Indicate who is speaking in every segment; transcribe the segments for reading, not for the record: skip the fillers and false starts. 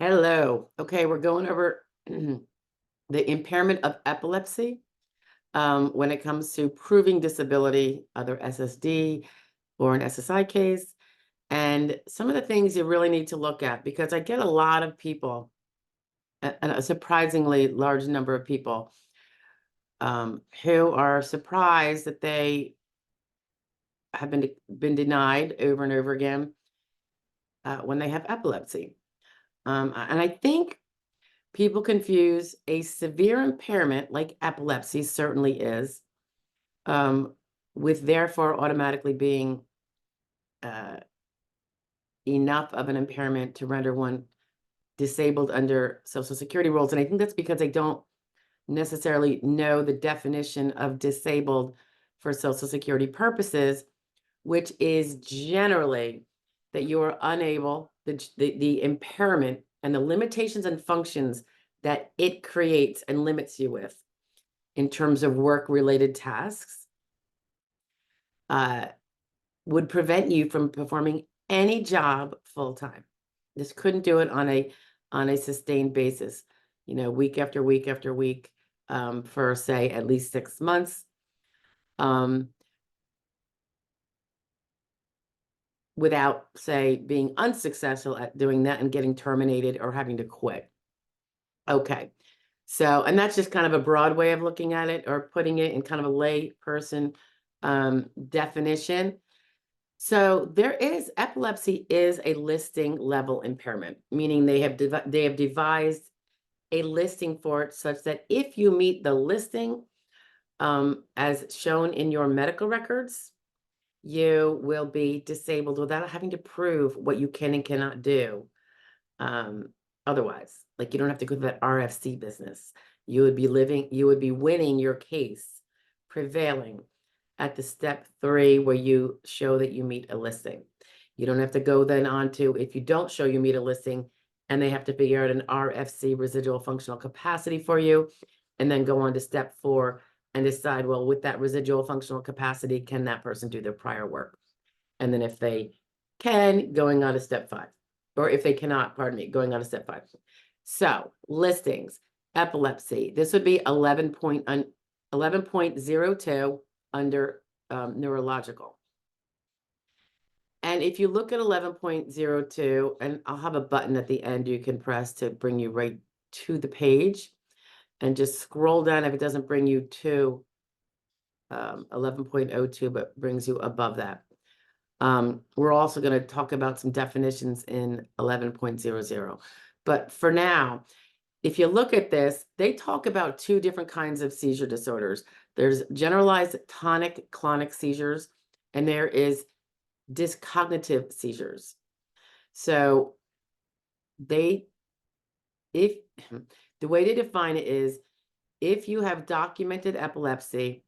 Speaker 1: Hello. Okay, we're going over the impairment of epilepsy when it comes to proving disability, either SSD or an SSI case, and some of the things you really need to look at because I get a lot of people, a surprisingly large number of people, who are surprised that they have been denied over and over again when they have epilepsy. And I think people confuse a severe impairment, like epilepsy certainly is, um, with therefore automatically being uh, enough of an impairment to render one disabled under Social Security rules. And I think that's because they don't necessarily know the definition of disabled for Social Security purposes, which is generally that you are unable, the impairment and the limitations and functions that it creates and limits you with in terms of work-related tasks would prevent you from performing any job full-time. This couldn't do it on a sustained basis, week after week after week, for say at least 6 months. Without, say, being unsuccessful at doing that and getting terminated or having to quit. Okay. So, and that's just kind of a broad way of looking at it or putting it in kind of a lay person definition. So epilepsy is a listing level impairment, meaning they have devised a listing for it such that if you meet the listing as shown in your medical records, you will be disabled without having to prove what you can and cannot do. Otherwise, like you don't have to go to that RFC business. You would be winning your case, prevailing at the step 3 where you show that you meet a listing. You don't have to go then on to, if you don't show you meet a listing and they have to figure out an RFC, residual functional capacity, for you, and then go on to step 4 and decide, well, with that residual functional capacity, can that person do their prior work? And then if they can, going on to step 5. Or if they cannot, pardon me, going on to step 5. So listings, epilepsy, this would be 11.02 under neurological. And if you look at 11.02, and I'll have a button at the end you can press to bring you right to the page, and just scroll down if it doesn't bring you to 11.02, but brings you above that. We're also going to talk about some definitions in 11.00. But for now, if you look at this, they talk about 2 different kinds of seizure disorders. There's generalized tonic-clonic seizures, and there is dyscognitive seizures. So if the way they define it is, if you have documented epilepsy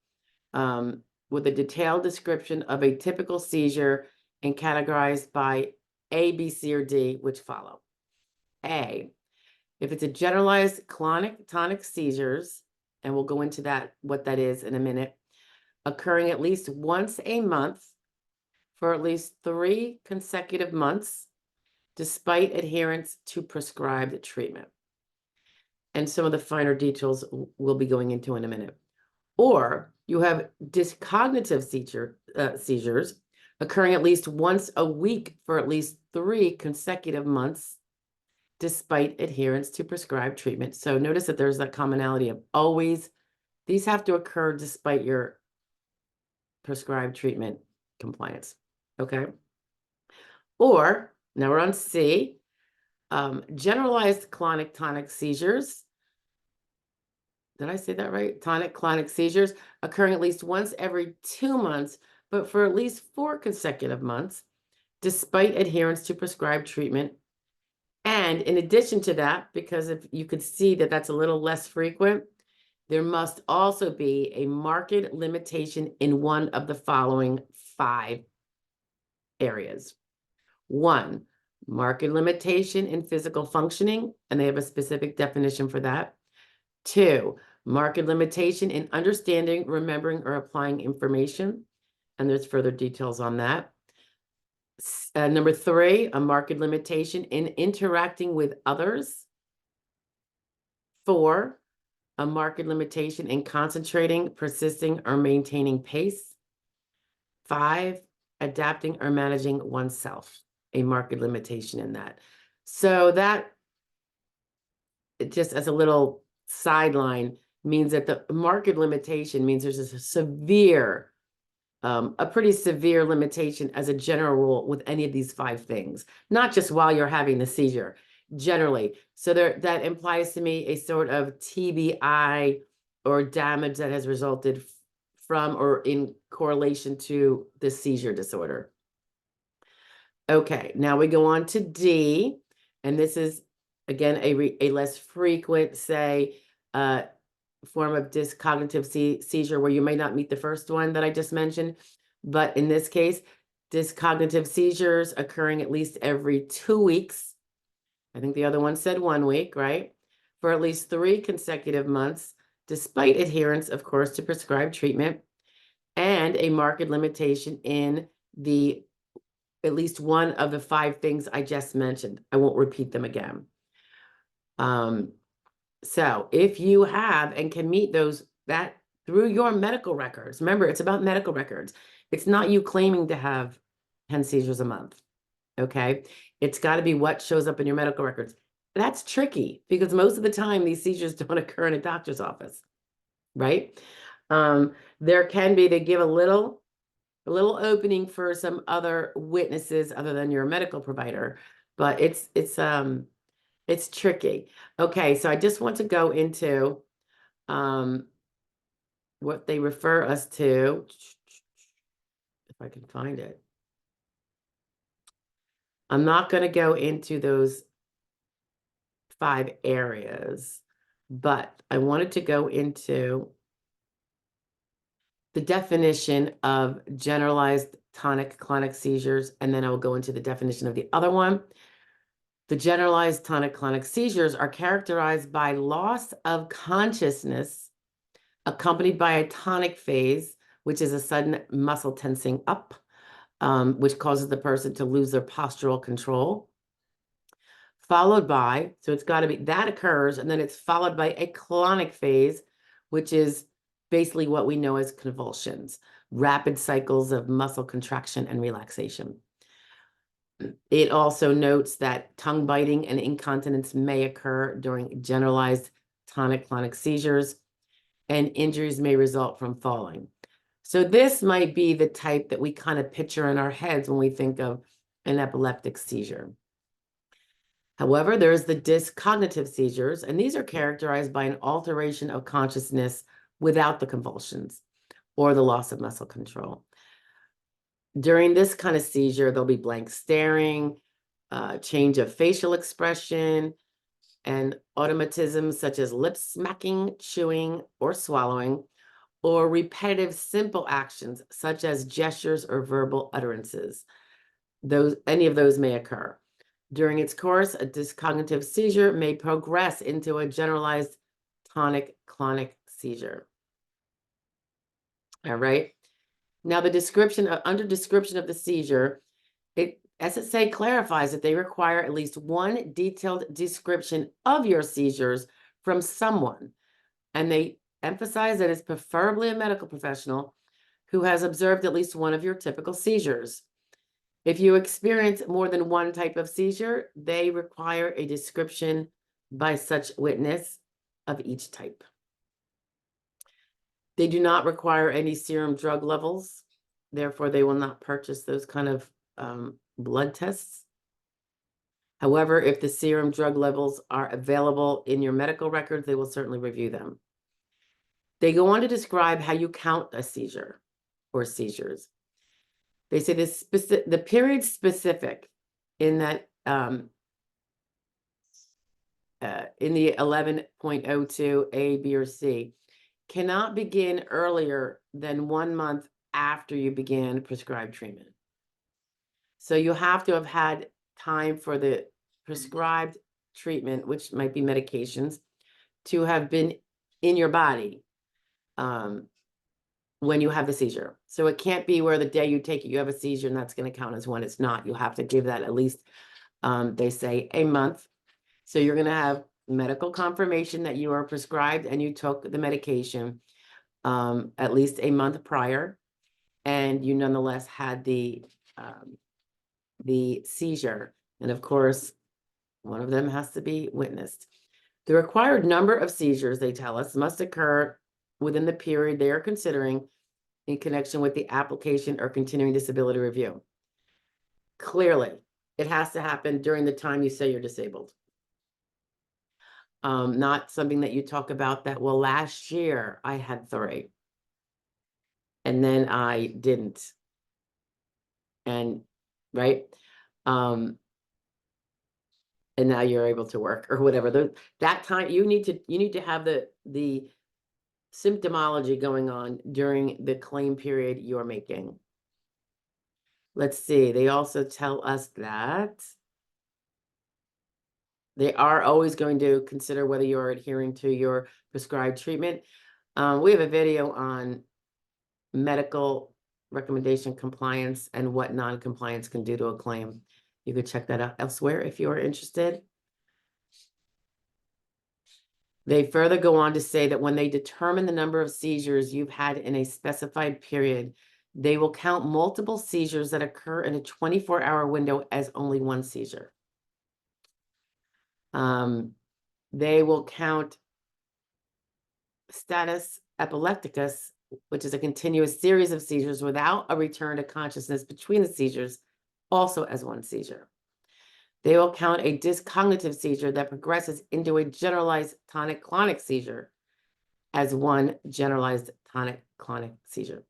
Speaker 1: with a detailed description of a typical seizure and categorized by A, B, C, or D, which follow. A, if it's a generalized clonic-tonic seizures, and we'll go into that, what that is in a minute, occurring at least once a month for at least 3 consecutive months, despite adherence to prescribed treatment. And some of the finer details we'll be going into in a minute. Or you have dyscognitive seizures occurring at least once a week for at least 3 consecutive months, despite adherence to prescribed treatment. So notice that there's that commonality of always, these have to occur despite your prescribed treatment compliance. Okay. Or now we're on C, generalized clonic-tonic seizures. Did I say that right? Tonic-clonic seizures occurring at least once every 2 months, but for at least 4 consecutive months, despite adherence to prescribed treatment. And in addition to that, because if you could see that that's a little less frequent, there must also be a marked limitation in one of the following 5 areas. 1, marked limitation in physical functioning, and they have a specific definition for that. 2, marked limitation in understanding, remembering, or applying information, and there's further details on that. Number 3, a marked limitation in interacting with others. 4, a marked limitation in concentrating, persisting, or maintaining pace. 5, adapting or managing oneself, a marked limitation in that. So that, just as a little sideline, means that the marked limitation means there's a severe, a pretty severe limitation as a general rule with any of these 5 things, not just while you're having the seizure, generally. So that implies to me a sort of TBI or damage that has resulted from or in correlation to the seizure disorder. Okay, now we go on to D, and this is, again, a less frequent, say, form of dyscognitive seizure where you may not meet the first one that I just mentioned. But in this case, dyscognitive seizures occurring at least every 2 weeks. I think the other one said 1 week, right? For at least 3 consecutive months, despite adherence, of course, to prescribed treatment, and a marked limitation in at least one of the 5 things I just mentioned. I won't repeat them again. So if you have and can meet that through your medical records, remember, it's about medical records. It's not you claiming to have 10 seizures a month, okay? It's got to be what shows up in your medical records. That's tricky because most of the time these seizures don't occur in a doctor's office, right? There can be, they give a little opening for some other witnesses other than your medical provider, but it's tricky. Okay, so I just want to go into what they refer us to, if I can find it. I'm not going to go into those 5 areas, but I wanted to go into the definition of generalized tonic-clonic seizures, and then I will go into the definition of the other one. The generalized tonic-clonic seizures are characterized by loss of consciousness accompanied by a tonic phase, which is a sudden muscle tensing up, which causes the person to lose their postural control. Followed by, so it's got to be, that occurs, and then it's followed by a clonic phase, which is basically what we know as convulsions, rapid cycles of muscle contraction and relaxation. It also notes that tongue biting and incontinence may occur during generalized tonic-clonic seizures, and injuries may result from falling. So this might be the type that we kind of picture in our heads when we think of an epileptic seizure. However, there's the dyscognitive seizures, and these are characterized by an alteration of consciousness without the convulsions or the loss of muscle control. During this kind of seizure, there'll be blank staring, change of facial expression, and automatisms such as lip smacking, chewing, or swallowing, or repetitive simple actions such as gestures or verbal utterances. Any of those may occur. During its course, a dyscognitive seizure may progress into a generalized tonic-clonic seizure. All right. Now, the description, under description of the seizure, SSA clarifies that they require at least one detailed description of your seizures from someone. And they emphasize that it's preferably a medical professional who has observed at least one of your typical seizures. If you experience more than one type of seizure, they require a description by such witness of each type. They do not require any serum drug levels. Therefore, they will not purchase those kind of blood tests. However, if the serum drug levels are available in your medical records, they will certainly review them. They go on to describe how you count a seizure or seizures. They say the period specific in that in the 11.02 A, B, or C cannot begin earlier than 1 month after you began prescribed treatment. So you have to have had time for the prescribed treatment, which might be medications, to have been in your body when you have the seizure. So it can't be where the day you take it, you have a seizure, and that's going to count as one. It's not. You have to give that at least, they say, a month. So you're going to have medical confirmation that you are prescribed and you took the medication at least a month prior, and you nonetheless had the seizure. And of course, one of them has to be witnessed. The required number of seizures, they tell us, must occur within the period they are considering in connection with the application or continuing disability review. Clearly, it has to happen during the time you say you're disabled. Not something that you talk about that, well, last year I had 3 and then I didn't. And right. And now you're able to work or whatever. That time you need to have the symptomology going on during the claim period you're making. Let's see. They also tell us that they are always going to consider whether you're adhering to your prescribed treatment. We have a video on medical recommendation compliance and what non-compliance can do to a claim. You could check that out elsewhere if you are interested. They further go on to say that when they determine the number of seizures you've had in a specified period, they will count multiple seizures that occur in a 24-hour window as only one seizure. They will count status epilepticus, which is a continuous series of seizures without a return to consciousness between the seizures, also as one seizure. They will count a dyscognitive seizure that progresses into a generalized tonic-clonic seizure as one generalized tonic-clonic seizure.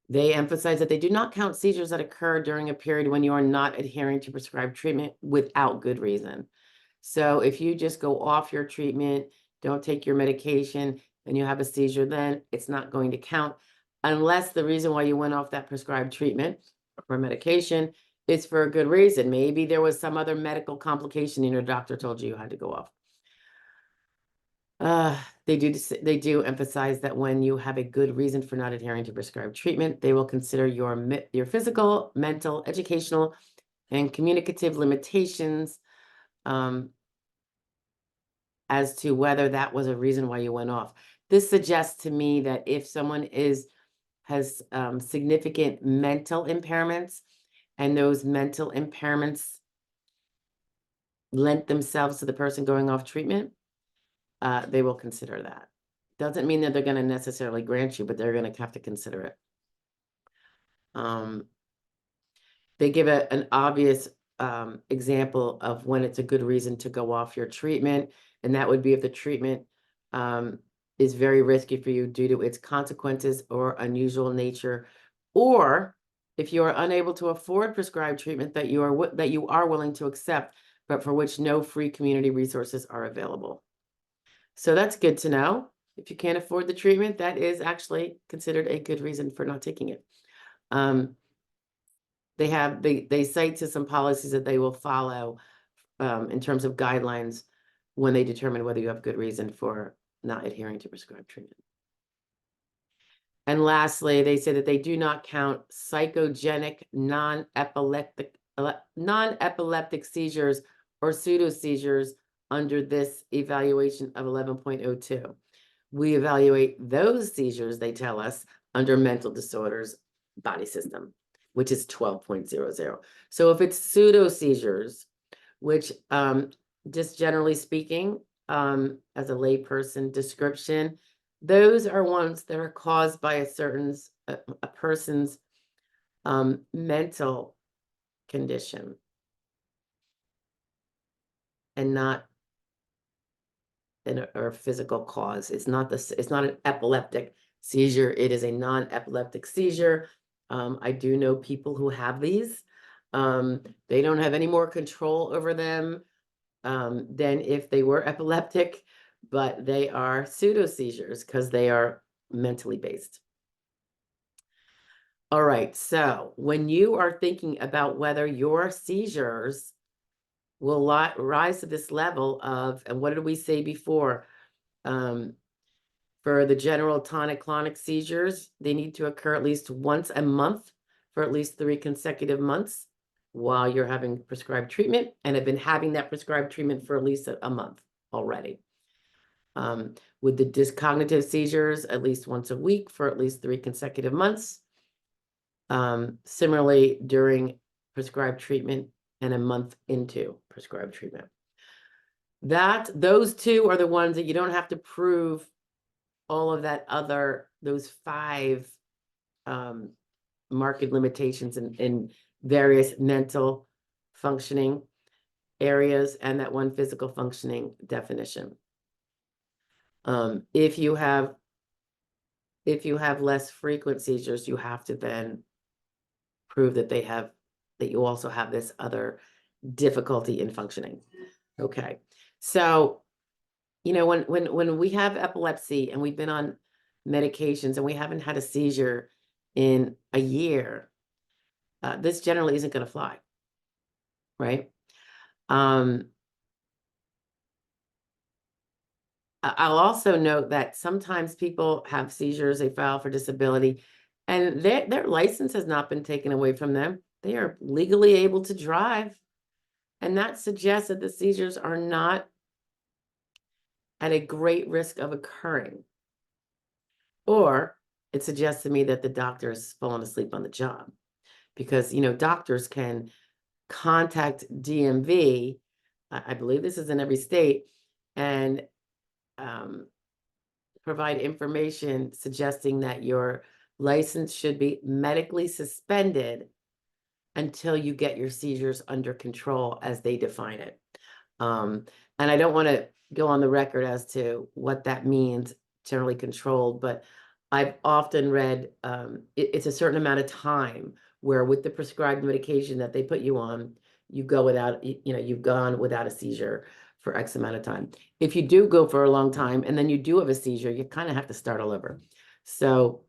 Speaker 1: They emphasize that they do not count seizures that occur during a period when you are not adhering to prescribed treatment without good reason. So if you just go off your treatment, don't take your medication, and you have a seizure, then it's not going to count unless the reason why you went off that prescribed treatment or medication is for a good reason. Maybe there was some other medical complication and your doctor told you had to go off. They do emphasize that when you have a good reason for not adhering to prescribed treatment, they will consider your physical, mental, educational, and communicative limitations as to whether that was a reason why you went off. This suggests to me that if someone has significant mental impairments, and those mental impairments lent themselves to the person going off treatment, they will consider that. Doesn't mean that they're going to necessarily grant you, but they're going to have to consider it. They give an obvious example of when it's a good reason to go off your treatment, and that would be if the treatment is very risky for you due to its consequences or unusual nature, or if you are unable to afford prescribed treatment that you are willing to accept, but for which no free community resources are available. So that's good to know. If you can't afford the treatment, that is actually considered a good reason for not taking it. They cite to some policies that they will follow in terms of guidelines when they determine whether you have good reason for not adhering to prescribed treatment. And lastly, they say that they do not count psychogenic non-epileptic seizures or pseudo seizures under this evaluation of 11.02. We evaluate those seizures, they tell us, under mental disorders body system, which is 12.00. So if it's pseudo seizures, which just generally speaking, as a layperson description, those are ones that are caused by a person's mental condition and not a physical cause. It's not an epileptic seizure. It is a non-epileptic seizure. I do know people who have these. They don't have any more control over them than if they were epileptic, but they are pseudo seizures because they are mentally based. All right, so when you are thinking about whether your seizures will rise to this level of, and what did we say before? For the general tonic-clonic seizures, they need to occur at least once a month for at least 3 consecutive months while you're having prescribed treatment and have been having that prescribed treatment for at least a month already. With the dyscognitive seizures, at least once a week for at least 3 consecutive months. Similarly, during prescribed treatment and a month into prescribed treatment. Those 2 are the ones that you don't have to prove all of those 5 marked limitations in various mental functioning areas and that 1 physical functioning definition. If you have less frequent seizures, you have to then prove that you also have this other difficulty in functioning. Okay. So, you know, when we have epilepsy and we've been on medications and we haven't had a seizure in a year, this generally isn't going to fly, right? I'll also note that sometimes people have seizures, they file for disability, and their license has not been taken away from them. They are legally able to drive. And that suggests that the seizures are not at a great risk of occurring. Or it suggests to me that the doctor has fallen asleep on the job. Because, you know, doctors can contact DMV, I believe this is in every state, and provide information suggesting that your license should be medically suspended until you get your seizures under control as they define it. And I don't want to go on the record as to what that means, generally controlled, but I've often read it's a certain amount of time where with the prescribed medication that they put you on, you go without, you know, you've gone without a seizure for X amount of time. If you do go for a long time and then you do have a seizure, you kind of have to start all over. So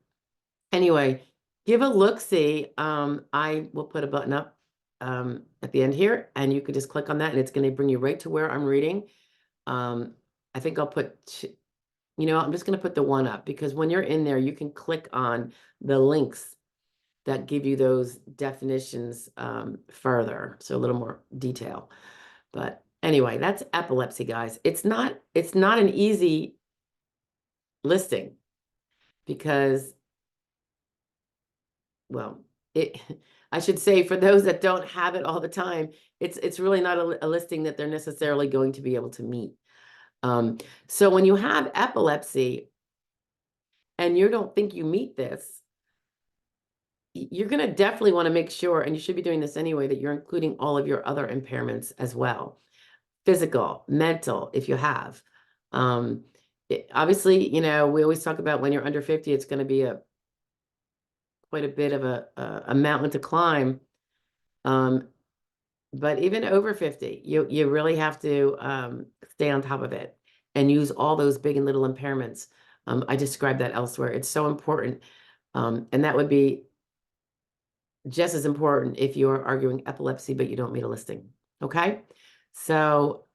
Speaker 1: anyway, give a look-see. I will put a button up at the end here, and you can just click on that, and it's going to bring you right to where I'm reading. I think I'll put, you know, I'm just going to put the 1 up because when you're in there, you can click on the links that give you those definitions further, so a little more detail. But anyway, that's epilepsy, guys. It's not an easy listing because, well, I should say for those that don't have it all the time, it's really not a listing that they're necessarily going to be able to meet. So when you have epilepsy and you don't think you meet this, you're going to definitely want to make sure, and you should be doing this anyway, that you're including all of your other impairments as well. Physical, mental, if you have. Obviously, you know, we always talk about when you're under 50, it's going to be quite a bit of a mountain to climb. But even over 50, you really have to stay on top of it and use all those big and little impairments. I described that elsewhere. It's so important. And that would be just as important if you're arguing epilepsy, but you don't meet a listing. Okay? So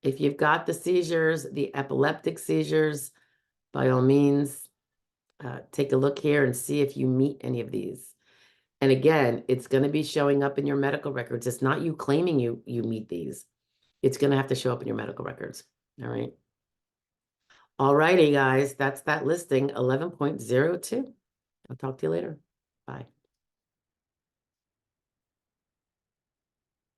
Speaker 1: if you've got the seizures, the epileptic seizures, by all means, take a look here and see if you meet any of these. And again, it's going to be showing up in your medical records. It's not you claiming you meet these. It's going to have to show up in your medical records. All right. All righty, guys. That's that listing 11.02. I'll talk to you later. Bye.